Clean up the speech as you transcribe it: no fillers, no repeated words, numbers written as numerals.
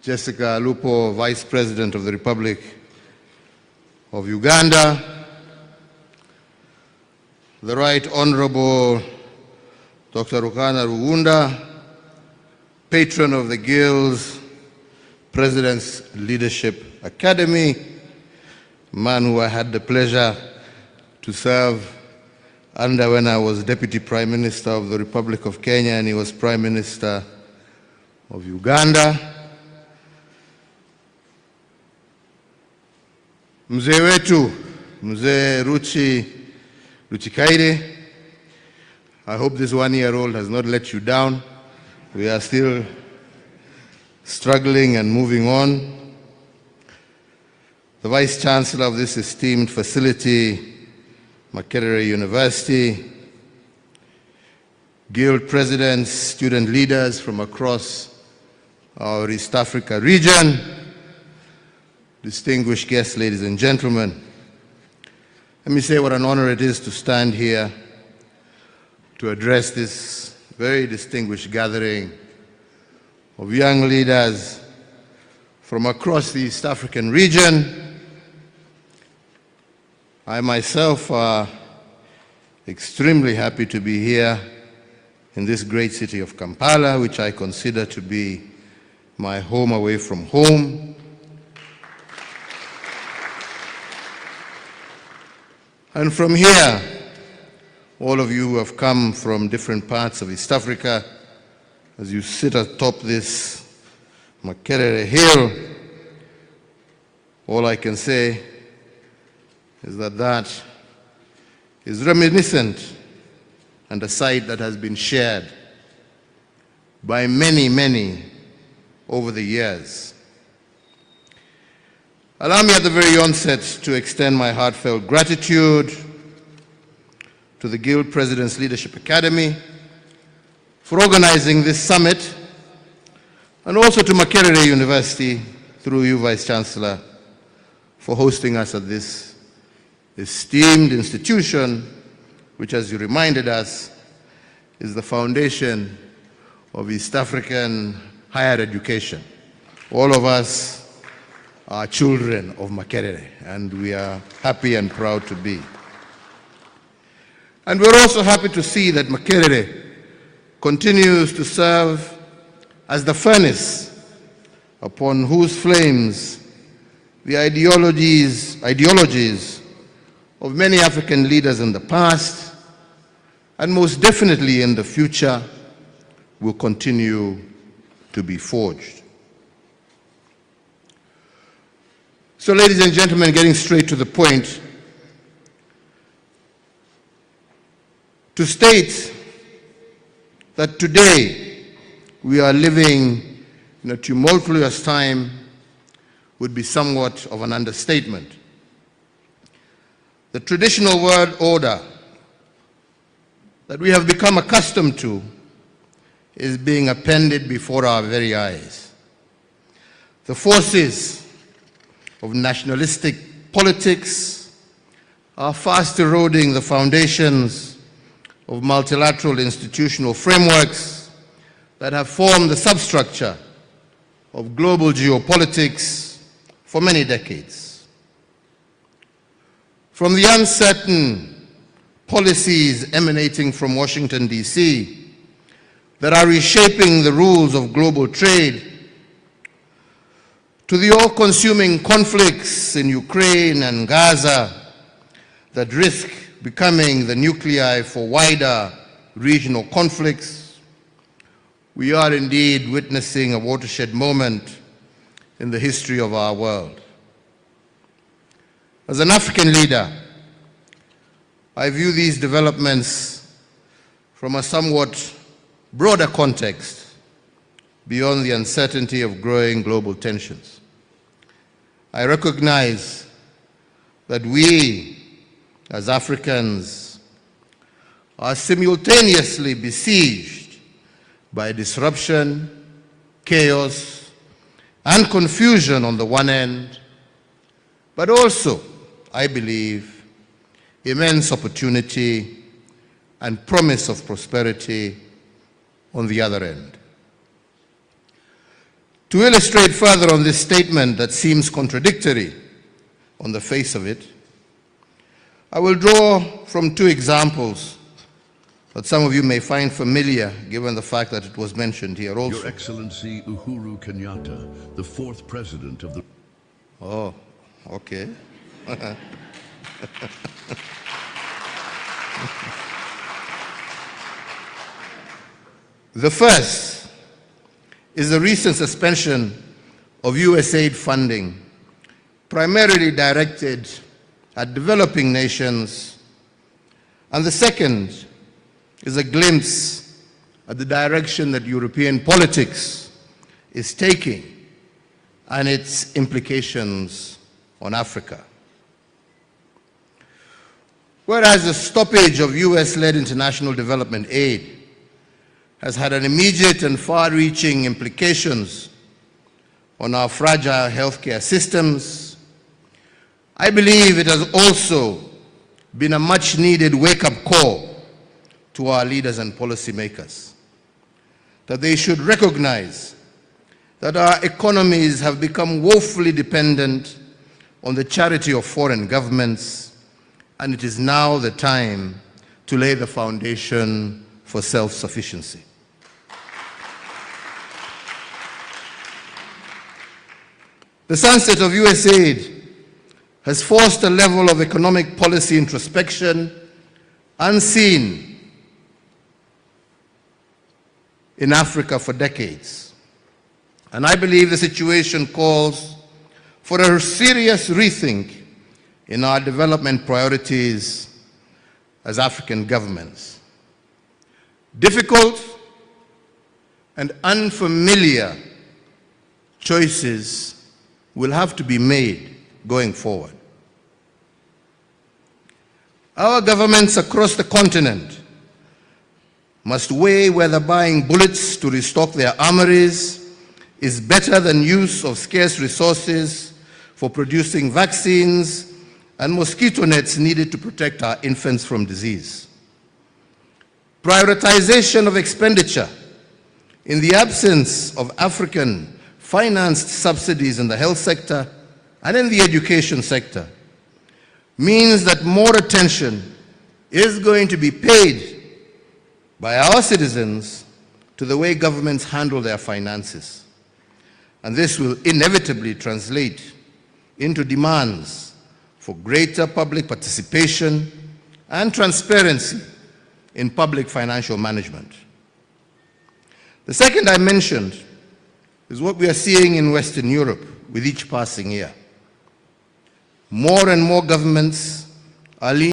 Jessica Alupo, Vice President of the Republic of Uganda, the Right Honorable Dr. Rukana Rugunda, Patron of the Guild's President's Leadership Academy, man who I had the pleasure to serve under when I was Deputy Prime Minister of the Republic of Kenya and he was Prime Minister of Uganda. Mzee wetu, Mzee Ruchikaire, I hope this one-year-old has not let you down. We are still struggling and moving on. The Vice Chancellor of this esteemed facility, Makerere University, Guild Presidents, student leaders from across our East Africa region, distinguished guests, ladies and gentlemen, let me say what an honor it is to stand here to address this very distinguished gathering of young leaders from across the East African region. I myself are extremely happy to be here in this great city of Kampala, which I consider to be my home away from home. And from here, all of you who have come from different parts of East Africa, as you sit atop this Makerere Hill, all I can say is that that is reminiscent and a sight that has been shared by many, many over the years. Allow me at the very onset to extend my heartfelt gratitude to the Guild President's Leadership Academy for organizing this summit, and also to Makerere University, through you, Vice Chancellor, for hosting us at this esteemed institution, which, as you reminded us, is the foundation of East African higher education. All of us are children of Makerere, and we are happy and proud to be. And we're also happy to see that Makerere continues to serve as the furnace upon whose flames the ideologies of many African leaders in the past, and most definitely in the future, will continue to be forged. So, ladies and gentlemen, getting straight to the point, to state that today we are living in a tumultuous time would be somewhat of an understatement. The traditional world order that we have become accustomed to is being appended before our very eyes. The forces of nationalistic politics are fast eroding the foundations of multilateral institutional frameworks that have formed the substructure of global geopolitics for many decades. From the uncertain policies emanating from Washington, D.C., that are reshaping the rules of global trade, to the all-consuming conflicts in Ukraine and Gaza that risk becoming the nuclei for wider regional conflicts, we are indeed witnessing a watershed moment in the history of our world. As an African leader, I view these developments from a somewhat broader context beyond the uncertainty of growing global tensions. I recognize that we, as Africans, are simultaneously besieged by disruption, chaos, and confusion on the one end, but also, I believe, immense opportunity and promise of prosperity on the other end. To illustrate further on this statement that seems contradictory on the face of it, I will draw from two examples that some of you may find familiar, given the fact that it was mentioned here also. Your Excellency Uhuru Kenyatta, the fourth president of the... Oh, okay. The first is the recent suspension of US aid funding, primarily directed at developing nations. And the second is a glimpse at the direction that European politics is taking and its implications on Africa. Whereas the stoppage of US-led international development aid has had an immediate and far-reaching implications on our fragile healthcare systems, I believe it has also been a much-needed wake-up call to our leaders and policymakers, that they should recognize that our economies have become woefully dependent on the charity of foreign governments, and it is now the time to lay the foundation for self-sufficiency. The sunset of US aid has forced a level of economic policy introspection unseen in Africa for decades. And I believe the situation calls for a serious rethink in our development priorities as African governments. Difficult and unfamiliar choices will have to be made going forward. Our governments across the continent must weigh whether buying bullets to restock their armories is better than use of scarce resources for producing vaccines and mosquito nets needed to protect our infants from disease. Prioritization of expenditure in the absence of African financed subsidies in the health sector and in the education sector means that more attention is going to be paid by our citizens to the way governments handle their finances. And this will inevitably translate into demands for greater public participation and transparency in public financial management. The second I mentioned is what we are seeing in Western Europe with each passing year. More and more governments are leaning